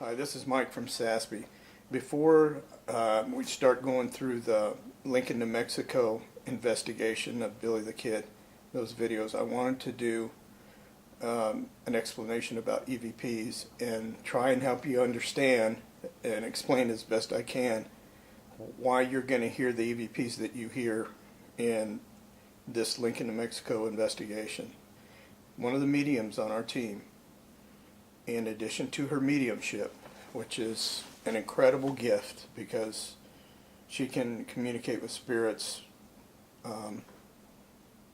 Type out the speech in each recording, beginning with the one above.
Hi, this is Mike from SASPI. Before we start going through the Lincoln, New Mexico investigation of Billy the Kid, those videos, I wanted to do an explanation about EVPs and try and help you understand and explain as best I can why you're going to hear the EVPs that you hear in this Lincoln, New Mexico investigation. One of the mediums on our team, in addition to her mediumship, which is an incredible gift because she can communicate with spirits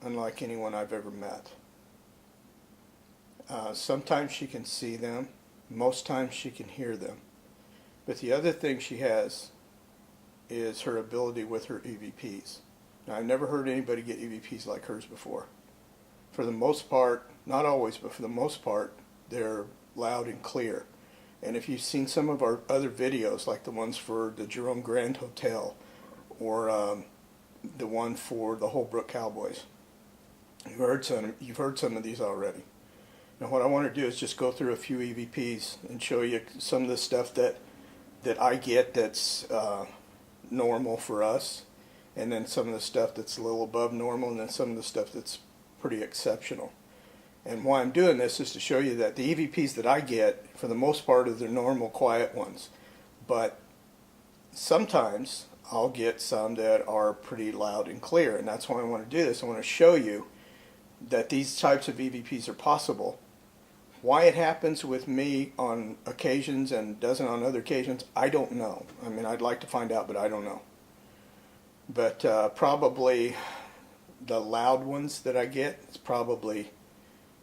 unlike anyone I've ever met. Sometimes she can see them, most times she can hear them. But the other thing she has is her ability with her EVPs. Now, I've never heard anybody get EVPs like hers before. For the most part, not always, but for the most part, they're loud and clear. And if you've seen some of our other videos, like the ones for the Jerome Grand Hotel or the one for the Holbrook Cowboys, you've heard some of these already. Now what I want to do is just go through a few EVPs and show you some of the stuff that I get that's normal for us, and then some of the stuff that's a little above normal, and then some of the stuff that's pretty exceptional. And why I'm doing this is to show you that the EVPs that I get, for the most part, are the normal, quiet ones. But sometimes I'll get some that are pretty loud and clear, and that's why I want to do this. I want to show you that these types of EVPs are possible. Why it happens with me on occasions and doesn't on other occasions, I don't know. I mean, I'd like to find out, but I don't know. But probably the loud ones that I get, it's probably,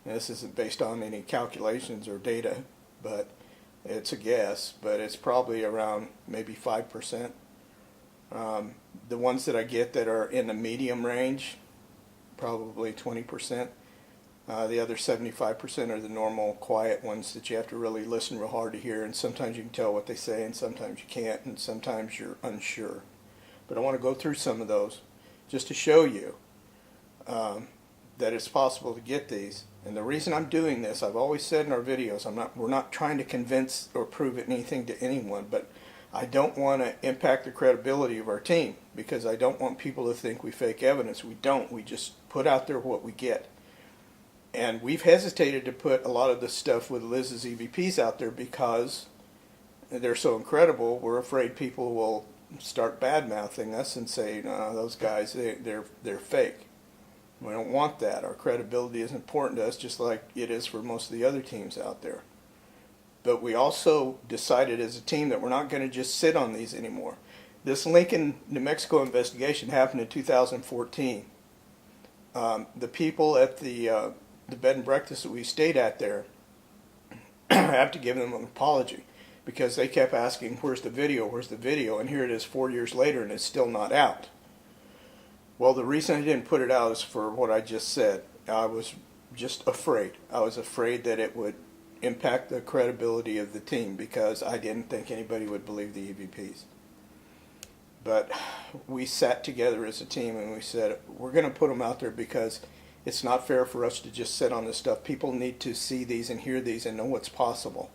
this isn't based on any calculations or data, but it's a guess, but it's probably around maybe 5%. The ones that I get that are in the medium range, probably 20%. The other 75% are the normal quiet ones that you have to really listen real hard to hear, and sometimes you can tell what they say and sometimes you can't, and sometimes you're unsure. But I want to go through some of those just to show you that it's possible to get these. And the reason I'm doing this, I've always said in our videos, we're not trying to convince or prove anything to anyone, but I don't want to impact the credibility of our team, because I don't want people to think we fake evidence. We don't. We just put out there what we get. And we've hesitated to put a lot of the stuff with Liz's EVPs out there because they're so incredible. We're afraid people will start bad-mouthing us and say, no, those guys, they're fake. We don't want that. Our credibility is important to us, just like it is for most of the other teams out there. But we also decided as a team that we're not going to just sit on these anymore. This Lincoln, New Mexico investigation happened in 2014. The people at the bed and breakfast that we stayed at there, I have to give them an apology, because they kept asking, where's the video, where's the video? And here it is 4 years later and it's still not out. Well, the reason I didn't put it out is for what I just said. I was just afraid. I was afraid that it would impact the credibility of the team, because I didn't think anybody would believe the EVPs. But we sat together as a team and we said, we're going to put them out there because it's not fair for us to just sit on this stuff. People need to see these and hear these and know what's possible.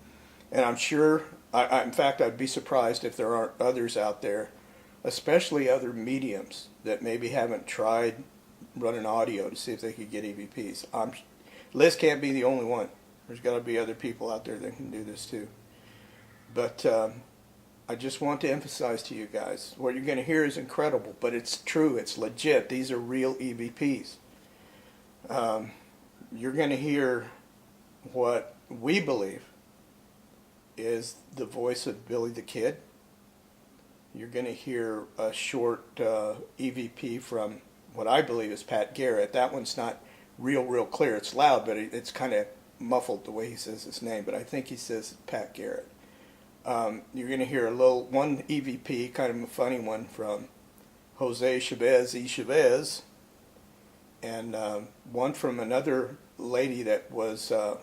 And I'm sure, in fact, I'd be surprised if there aren't others out there, especially other mediums that maybe haven't tried running audio to see if they could get EVPs. Liz can't be the only one. There's got to be other people out there that can do this too. But I just want to emphasize to you guys, what you're going to hear is incredible, but it's true, it's legit. These are real EVPs. You're going to hear what we believe is the voice of Billy the Kid. You're going to hear a short EVP from what I believe is Pat Garrett. That one's not real clear. It's loud, but it's kind of muffled the way he says his name, but I think he says Pat Garrett. You're going to hear one EVP, kind of a funny one, from Jose Chavez E. Chavez, and one from another lady that was a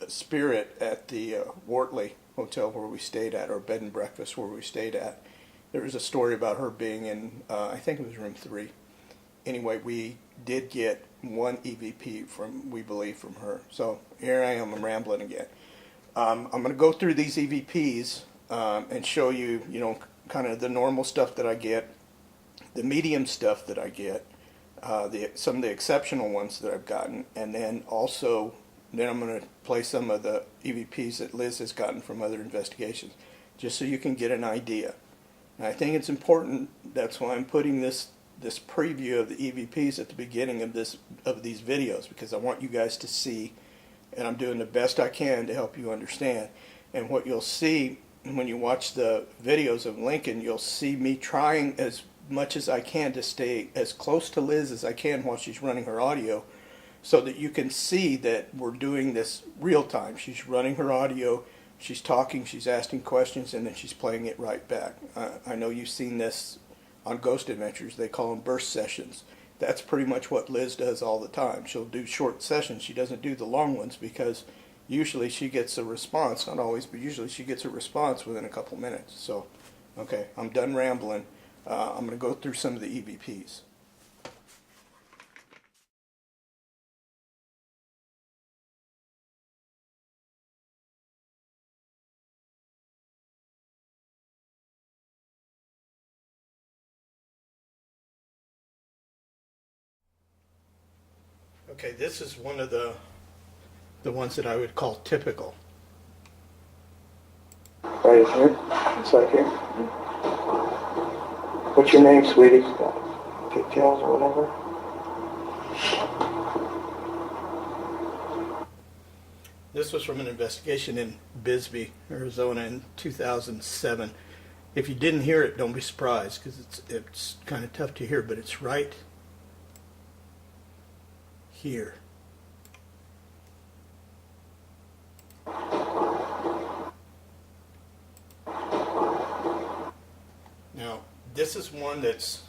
spirit at the Wortley Hotel where we stayed at, or bed and breakfast where we stayed at. There was a story about her being in, I think it was room 3. Anyway, we did get one EVP from, we believe, from her. So here I am, I'm rambling again. I'm going to go through these EVPs and show you, kind of the normal stuff that I get, the medium stuff that I get, some of the exceptional ones that I've gotten, and then I'm going to play some of the EVPs that Liz has gotten from other investigations, just so you can get an idea. And I think it's important. That's why I'm putting this preview of the EVPs at the beginning of these videos, because I want you guys to see, and I'm doing the best I can to help you understand. And what you'll see when you watch the videos of Lincoln, you'll see me trying as much as I can to stay as close to Liz as I can while she's running her audio, so that you can see that we're doing this real time. She's running her audio, she's talking, she's asking questions, and then she's playing it right back. I know you've seen this on Ghost Adventures. They call them burst sessions. That's pretty much what Liz does all the time. She'll do short sessions. She doesn't do the long ones because usually she gets a response, not always, but usually she gets a response within a couple minutes. So, okay, I'm done rambling. I'm going to go through some of the EVPs. Okay, this is one of the ones that I would call typical. Right here, inside here. What's your name, sweetie? Pigtails or whatever? This was from an investigation in Bisbee, Arizona in 2007. If you didn't hear it, don't be surprised, because it's kind of tough to hear, but it's right here. Now, this is one that's,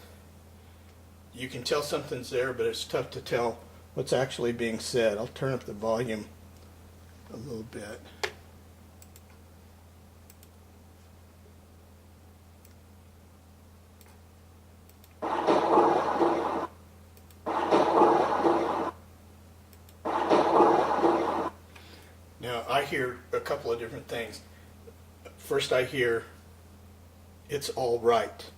you can tell something's there, but it's tough to tell what's actually being said. I'll turn up the volume a little bit. Now, I hear a couple of different things. First, I hear, "It's all right."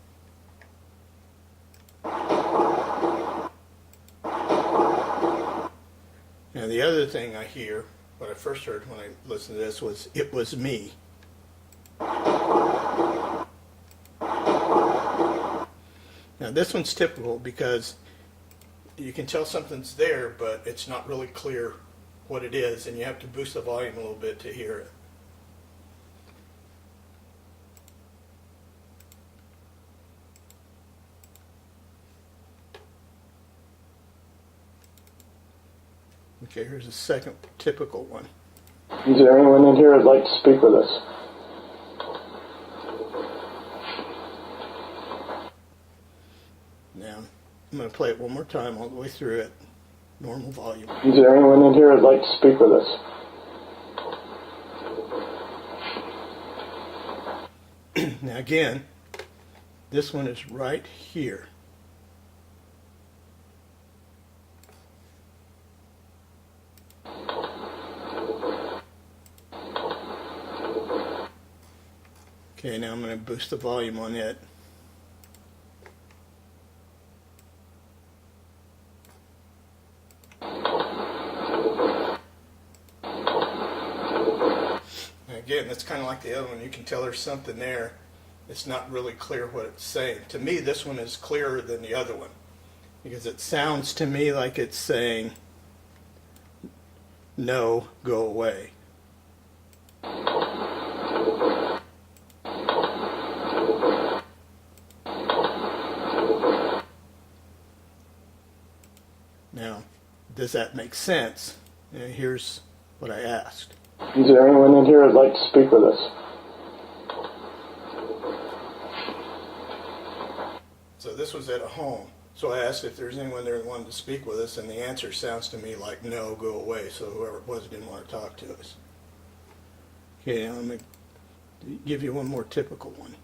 Now, the other thing I hear, what I first heard when I listened to this, was, "It was me." Now, this one's typical because you can tell something's there, but it's not really clear what it is, and you have to boost the volume a little bit to hear it. Okay, here's a second typical one. Is there anyone in here who'd like to speak with us? Now, I'm going to play it one more time all the way through it. Normal volume. Is there anyone in here who'd like to speak with us? Now again, this one is right here. Okay, now I'm going to boost the volume on it. Again, that's kind of like the other one. You can tell there's something there. It's not really clear what it's saying. To me, this one is clearer than the other one, because it sounds to me like it's saying, "No, go away." Now, does that make sense? Here's what I asked. Is there anyone in here who'd like to speak with us? So this was at a home. So I asked if there's anyone there who wanted to speak with us, and the answer sounds to me like, "No, go away." So whoever it was didn't want to talk to us. Okay, now let me give you one more typical one.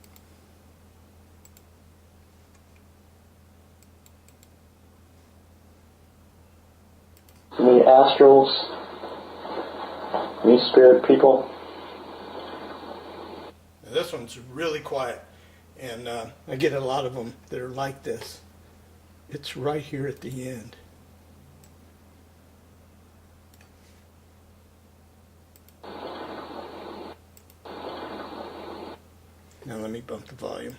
Any astrals? Any spirit people? This one's really quiet, and I get a lot of them that are like this. It's right here at the end. Now let me bump the volume.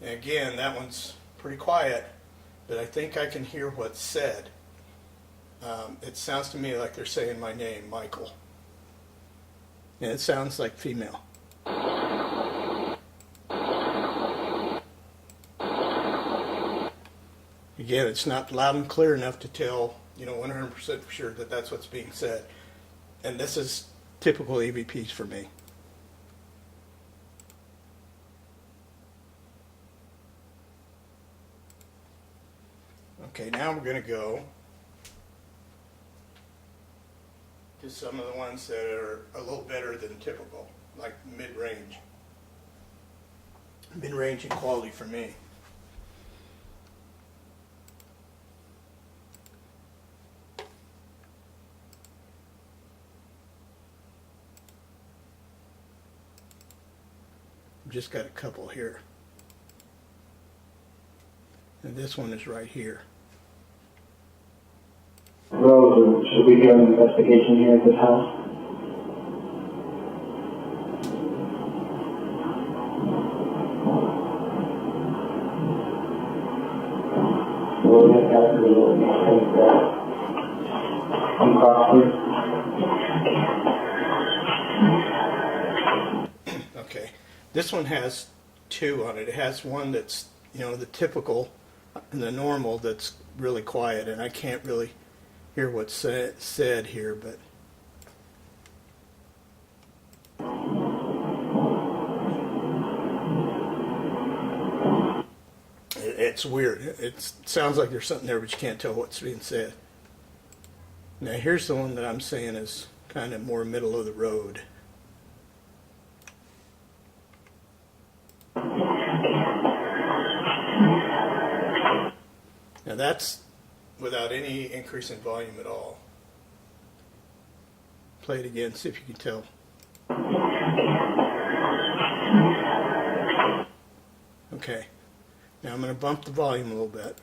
And again, that one's pretty quiet, but I think I can hear what's said. It sounds to me like they're saying my name, Michael. And it sounds like female. Again, it's not loud and clear enough to tell, 100% for sure that that's what's being said. And this is typical EVPs for me. Okay, now we're going to go to some of the ones that are a little better than typical, like mid-range. Mid-range in quality for me. I've just got a couple here. And this one is right here. Rose, should we do an investigation here at this house? I'm Crawford. Okay, this one has two on it. It has one that's, the typical and the normal that's really quiet, and I can't really hear what's said here, but it's weird. It sounds like there's something there, but you can't tell what's being said. Now here's the one that I'm saying is kind of more middle of the road. Now that's without any increase in volume at all. Play it again, see if you can tell. Okay, now I'm going to bump the volume a little bit.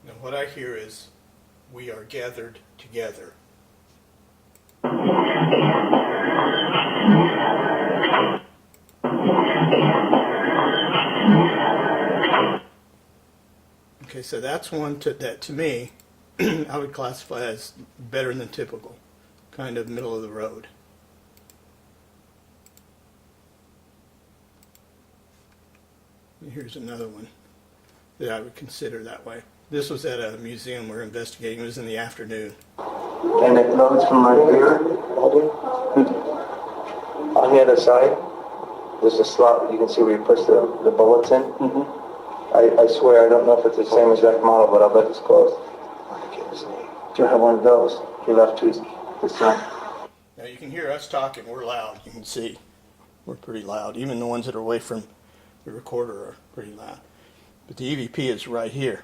Now what I hear is, "We are gathered together." Okay, so that's one that to me I would classify as better than typical, kind of middle of the road. And here's another one that I would consider that way. This was at a museum we're investigating. It was in the afternoon. And it loads from right here. On the other side, there's a slot. You can see where you push the bullets in. I swear, I don't know if it's the same exact model, but I'll bet it's close. Do you have one of those? He left two this time. Now you can hear us talking. We're loud. You can see we're pretty loud. Even the ones that are away from the recorder are pretty loud. But the EVP is right here.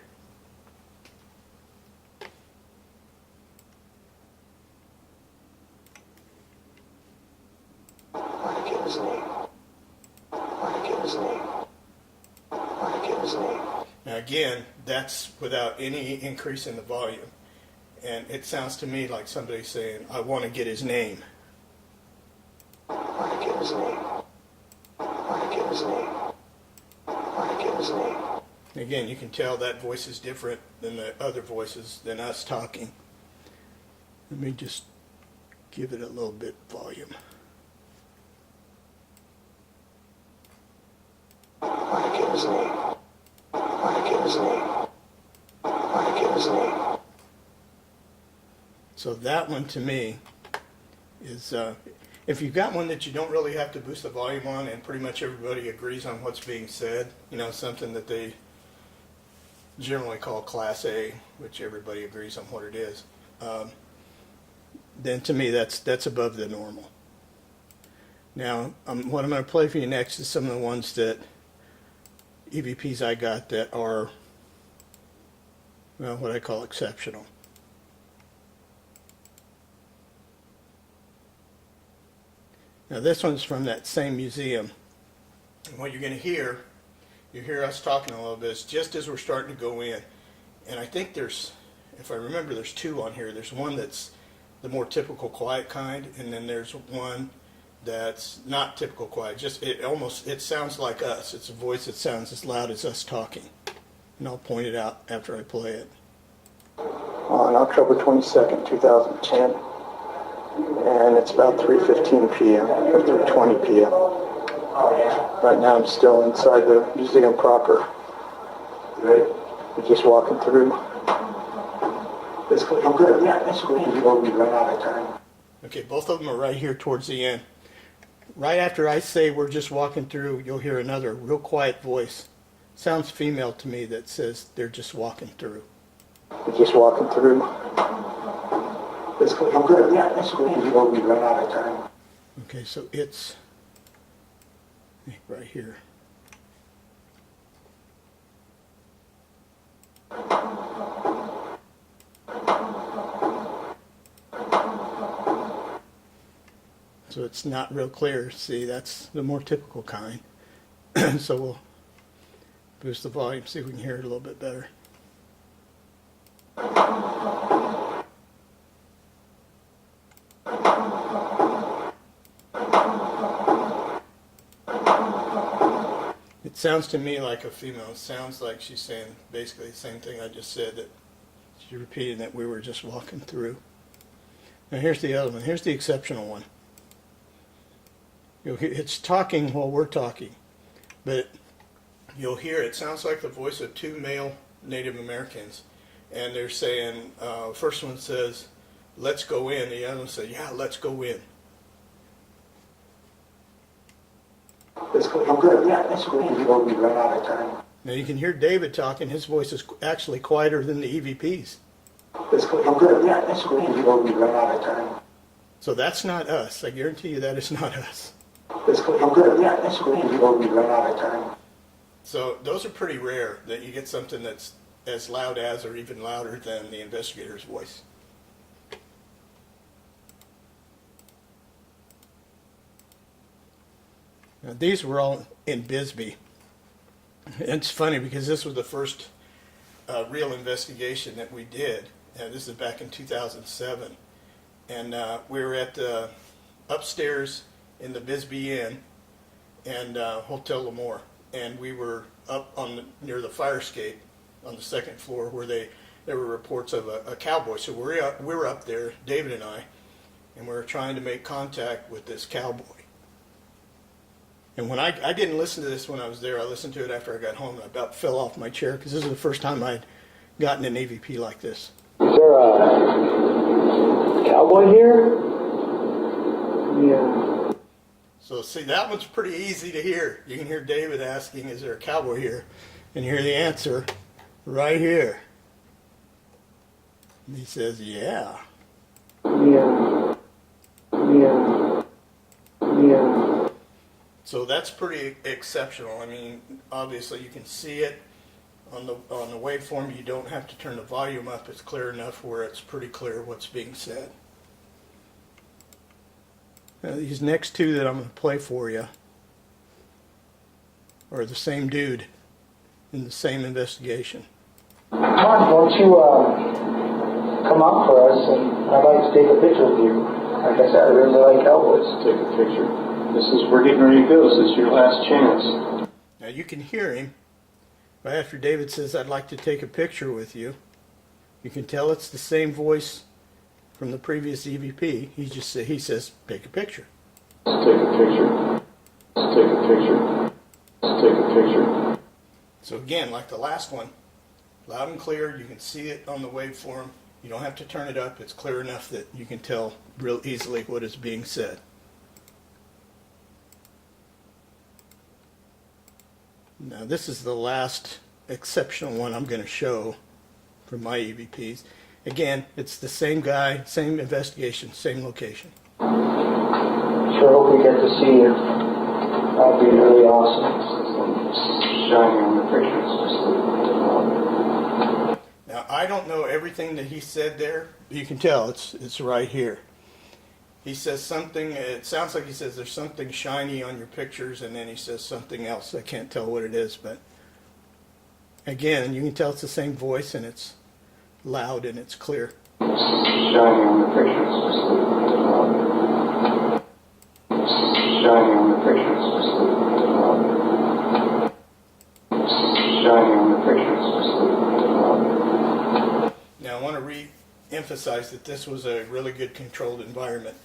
Now again, that's without any increase in the volume. And it sounds to me like somebody saying, "I want to get his name." Again, you can tell that voice is different than the other voices than us talking. Let me just give it a little bit volume. So that one to me is, if you've got one that you don't really have to boost the volume on and pretty much everybody agrees on what's being said, something that they generally called Class A, which everybody agrees on what it is, then to me that's above the normal. Now, what I'm going to play for you next is some of the ones that EVPs I got that are, well, what I call exceptional. Now this one's from that same museum. And what you're going to hear, you hear us talking a little bit, it's just as we're starting to go in. And I think there's, if I remember, there's two on here. There's one that's the more typical quiet kind, and then there's one that's not typical quiet. Just it sounds like us. It's a voice that sounds as loud as us talking. And I'll point it out after I play it. On October 22nd, 2010, and it's about 3:15 p.m. or 3:20 p.m. Right now I'm still inside the museum proper. We're just walking through. Basically, I'm good. Yeah, basically, you won't be run out of time. Okay, both of them are right here towards the end. Right after I say we're just walking through, you'll hear another real quiet voice. Sounds female to me that says they're just walking through. We're just walking through. Basically, I'm good. Yeah, basically, you won't be run out of time. Okay, so it's right here. So it's not real clear. See, that's the more typical kind. So we'll boost the volume, see if we can hear it a little bit better. It sounds to me like a female. It sounds like she's saying basically the same thing I just said, that she's repeating that we were just walking through. Now here's the other one. Here's the exceptional one. It's talking while we're talking, but you'll hear it sounds like the voice of two male Native Americans, and they're saying, first one says, "Let's go in," the other one says, "Yeah, let's go in." Basically, I'm good. Yeah, basically, you won't be run out of time. Now you can hear David talking. His voice is actually quieter than the EVPs. Basically, I'm good. Yeah, basically, you won't be run out of time. So that's not us. I guarantee you that is not us. Basically, I'm good. Yeah, basically, you won't be run out of time. So those are pretty rare that you get something that's as loud as or even louder than the investigator's voice. Now these were all in Bisbee. It's funny because this was the first real investigation that we did. And this is back in 2007. And we were at upstairs in the Bisbee Inn and Hotel Lemoore. And we were up on near the fire escape on the second floor where there were reports of a cowboy. So we were up there, David and I, and we were trying to make contact with this cowboy. And when I didn't listen to this when I was there, I listened to it after I got home, and I about fell off my chair because this is the first time I'd gotten an EVP like this. Is there a cowboy here? Yeah. So see, that one's pretty easy to hear. You can hear David asking, "Is there a cowboy here?" And you hear the answer right here. And he says, "Yeah." Yeah. Yeah. Yeah. So that's pretty exceptional. I mean, obviously you can see it on the waveform. You don't have to turn the volume up. It's clear enough where it's pretty clear what's being said. Now, these next two that I'm going to play for you are the same dude in the same investigation. Todd, won't you come up for us, and I'd like to take a picture with you. Like I said, I really like cowboys. Take a picture. We're getting ready to go, so it's your last chance. Now you can hear him right after David says, "I'd like to take a picture with you." You can tell it's the same voice from the previous EVP. He says, "Take a picture." Take a picture. Take a picture. Take a picture. So again, like the last one, loud and clear. You can see it on the waveform. You don't have to turn it up. It's clear enough that you can tell real easily what is being said. Now this is the last exceptional one I'm going to show for my EVPs. Again, it's the same guy, same investigation, same location. Sure hope we get to see you. That'd be really awesome. Shining on the pictures. Now, I don't know everything that he said there. You can tell it's right here. He says something, it sounds like he says there's something shiny on your pictures, and then he says something else. I can't tell what it is, but again, you can tell it's the same voice, and it's loud and it's clear. Shining on the pictures. Shining on the pictures. Shining on the pictures. Now, I want to re-emphasize that this was a really good controlled environment.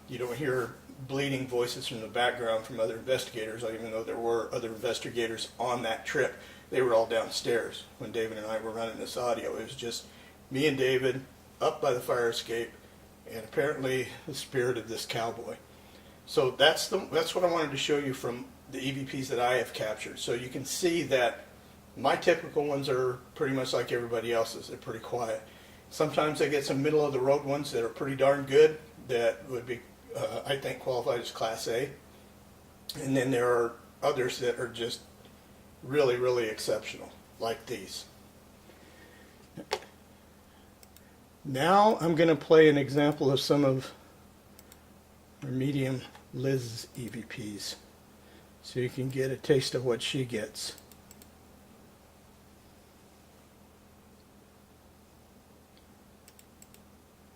You don't hear bleeding voices from the background from other investigators, even though there were other investigators on that trip. They were all downstairs when David and I were running this audio. It was just me and David up by the fire escape, and apparently the spirit of this cowboy. So that's what I wanted to show you from the EVPs that I have captured. So you can see that my typical ones are pretty much like everybody else's. They're pretty quiet. Sometimes I get some middle of the road ones that are pretty darn good that would be, I think, qualified as Class A. And then there are others that are just really, really exceptional, like these. Now I'm going to play an example of some of our medium Liz's EVPs, so you can get a taste of what she gets.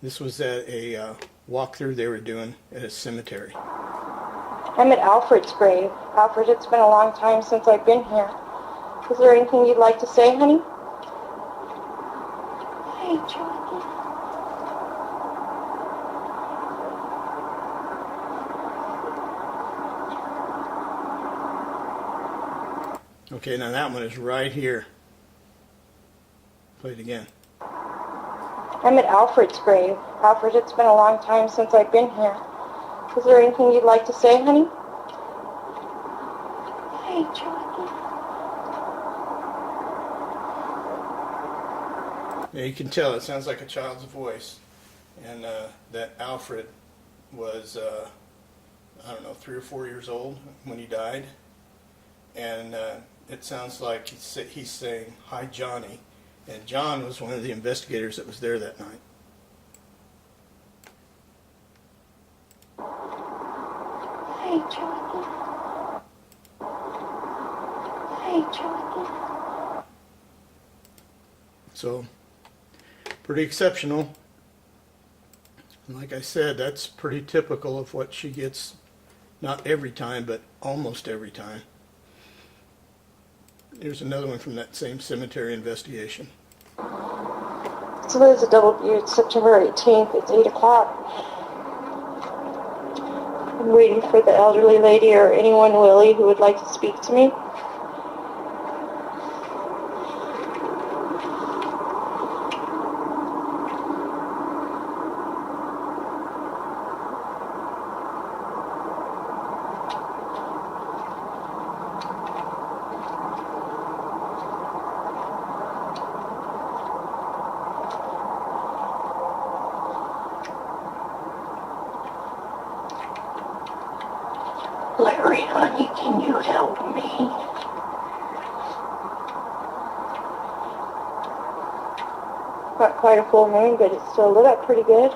This was at a walkthrough they were doing at a cemetery. I'm at Alfred's grave. Alfred, it's been a long time since I've been here. Is there anything you'd like to say, honey? Hey, Johnny. Okay, now that one is right here. Play it again. I'm at Alfred's grave. Alfred, it's been a long time since I've been here. Is there anything you'd like to say, honey? Hey, Johnny. Yeah, you can tell it sounds like a child's voice, and that Alfred was, I don't know, 3 or 4 years old when he died, and it sounds like he's saying, "Hi, Johnny," and John was one of the investigators that was there that night. Hey, Johnny. Hey, Johnny. So, pretty exceptional. And like I said, that's pretty typical of what she gets, not every time, but almost every time. Here's another one from that same cemetery investigation. It's Liz at W. It's September 18th. It's 8 o'clock. I'm waiting for the elderly lady or anyone, Willie, who would like to speak to me. Larry, honey, can you help me? Not quite a full moon, but it's still lit up pretty good.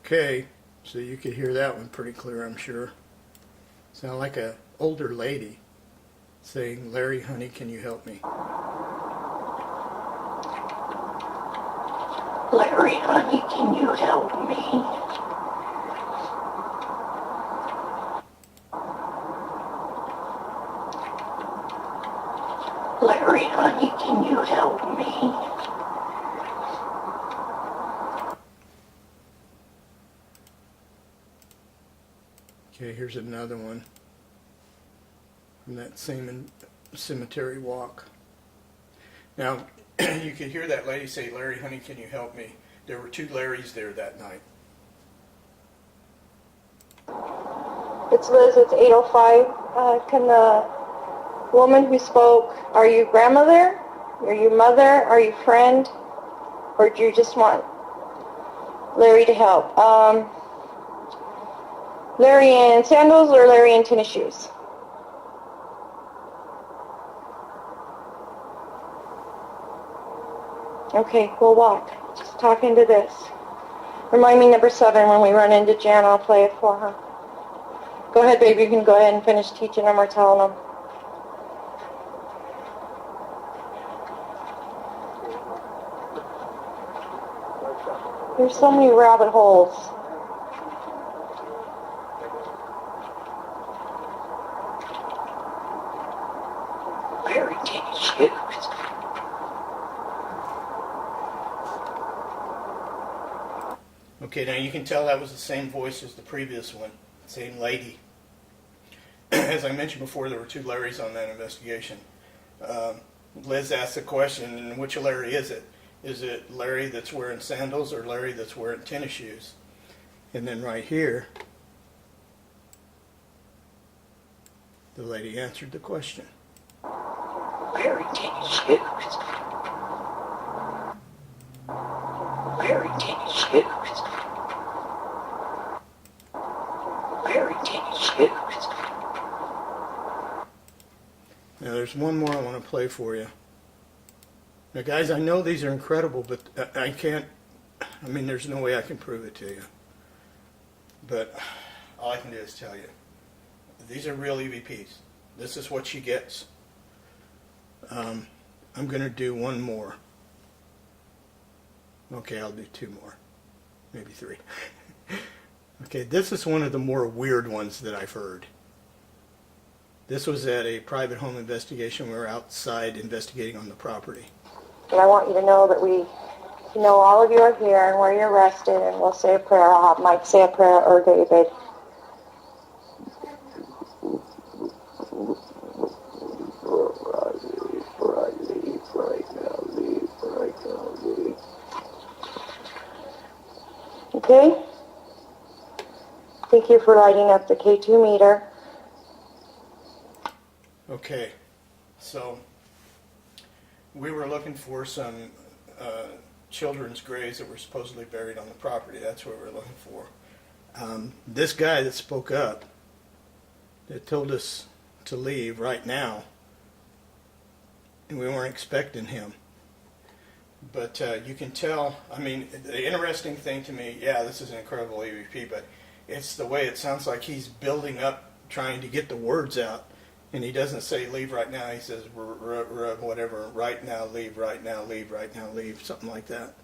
Okay, so you could hear that one pretty clear, I'm sure. Sound like a older lady saying, "Larry, honey, can you help me?" Larry, honey, can you help me? Larry, honey, can you help me? Okay, here's another one from that same cemetery walk. Now, you could hear that lady say, "Larry, honey, can you help me?" There were 2 Larrys there that night. It's Liz, it's 8:05. Can the woman who spoke, are you grandmother? Are you mother? Are you friend? Or do you just want Larry to help? Larry in sandals or Larry in tennis shoes? Okay, we'll walk. Just talk into this. Remind me number 7 when we run into Jan. I'll play it for her. Go ahead, baby. You can go ahead and finish teaching them or telling them. There's so many rabbit holes. Very dangerous. Okay, now you can tell that was the same voice as the previous one, same lady. As I mentioned before, there were 2 Larrys on that investigation. Liz asked the question, and which Larry is it? Is it Larry that's wearing sandals or Larry that's wearing tennis shoes? And then right here, the lady answered the question. Very dangerous. Very dangerous. Very dangerous. Now there's one more I want to play for you. Now guys, I know these are incredible, but I can't, I mean there's no way I can prove it to you. But all I can do is tell you. These are real EVPs. This is what she gets. I'm going to do one more. Okay, I'll do 2 more. Maybe 3. Okay, this is one of the more weird ones that I've heard. This was at a private home investigation. We were outside investigating on the property. And I want you to know that all of you are here and where you're rested, and we'll say a prayer. I'll have Mike say a prayer or David. Okay? Thank you for lighting up the K2 meter. Okay, so we were looking for some children's graves that were supposedly buried on the property. That's what we were looking for. This guy that spoke up, that told us to leave right now, and we weren't expecting him. But you can tell, I mean, the interesting thing to me, yeah, this is an incredible EVP, but it's the way it sounds like he's building up, trying to get the words out. And he doesn't say leave right now, he says whatever, right now, leave, right now, leave, right now, leave, something like that.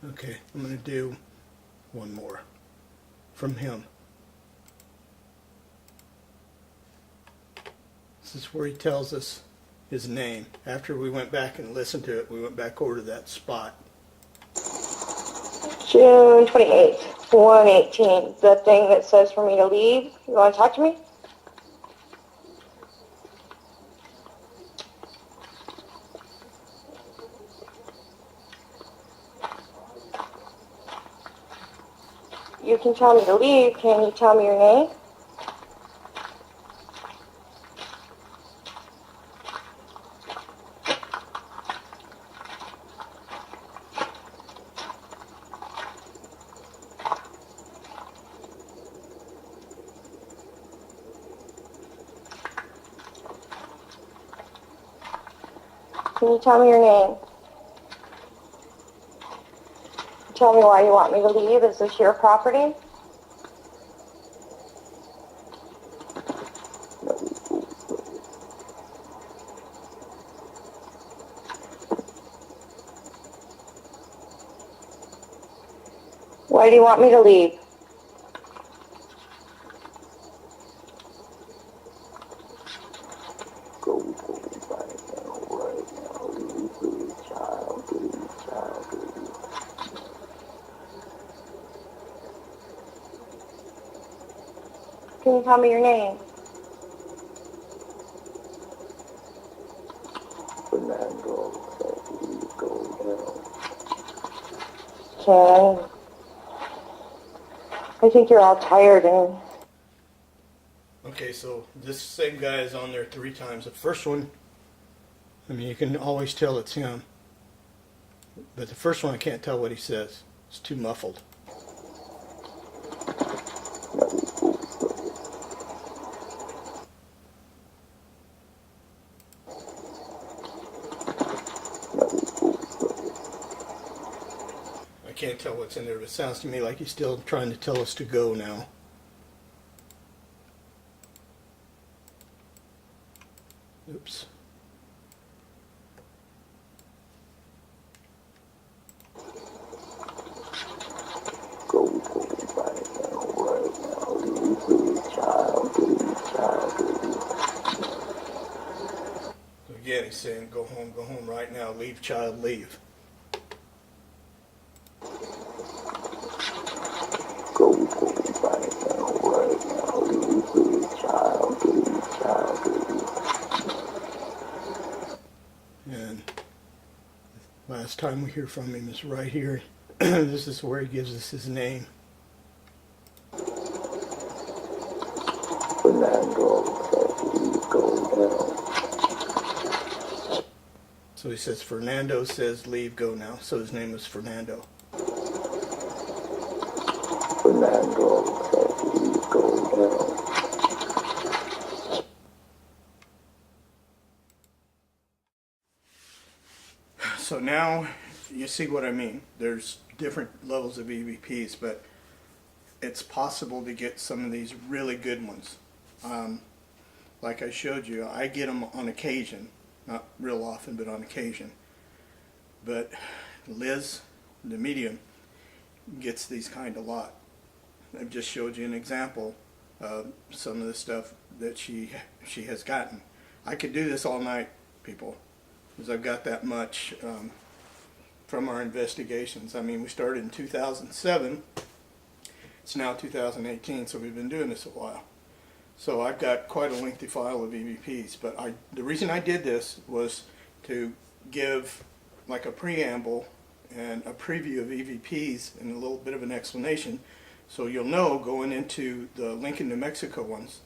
Okay, I'm going to do one more from him. This is where he tells us his name. After we went back and listened to it, we went back over to that spot. June 28th, 1:18. The thing that says for me to leave. You want to talk to me? You can tell me to leave. Can you tell me your name? Can you tell me your name? Tell me why you want me to leave. Is this your property? Why do you want me to leave? Go Can you tell me your name? Fernando, Okay. I think you're all tired and Okay, so this same guy is on there 3 times. The first one, I mean, you can always tell it's him. But the first one, I can't tell what he says. It's too muffled. I can't tell what's in there, but it sounds to me like he's still trying to tell us to go now. Oops. So again, he's saying, go home right now, leave child, leave. And last time we hear from him is right here. This is where he gives us his name. So he says, Fernando says, leave, go now. So his name is Fernando. So now you see what I mean. There's different levels of EVPs, but it's possible to get some of these really good ones. Like I showed you, I get them on occasion. Not real often, but on occasion. But Liz, the medium, gets these kind a lot. I've just showed you an example of some of the stuff that she has gotten. I could do this all night, people, because I've got that much from our investigations. I mean, we started in 2007. It's now 2018, so we've been doing this a while. So I've got quite a lengthy file of EVPs, but the reason I did this was to give like a preamble and a preview of EVPs and a little bit of an explanation, so you'll know going into the Lincoln, New Mexico ones,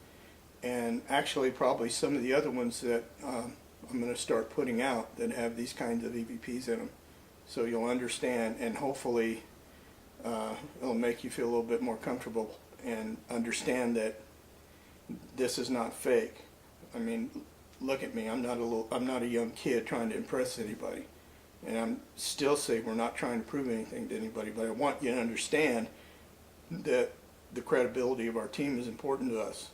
and actually probably some of the other ones that I'm going to start putting out that have these kinds of EVPs in them, so you'll understand, and hopefully it'll make you feel a little bit more comfortable and understand that this is not fake. I mean, look at me. I'm not a young kid trying to impress anybody, and I'm still saying we're not trying to prove anything to anybody. But I want you to understand that the credibility of our team is important to us.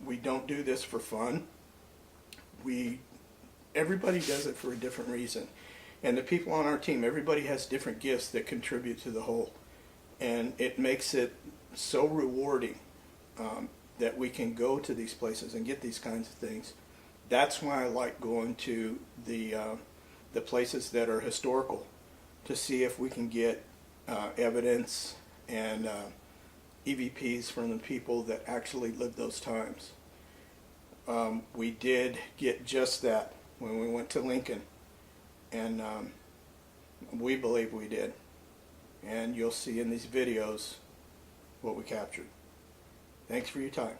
We don't do this for fun. Everybody does it for a different reason, and the people on our team, everybody has different gifts that contribute to the whole, and it makes it so rewarding. That we can go to these places and get these kinds of things. That's why I like going to the places that are historical, to see if we can get evidence and EVPs from the people that actually lived those times. We did get just that when we went to Lincoln, and we believe we did. And you'll see in these videos what we captured. Thanks for your time.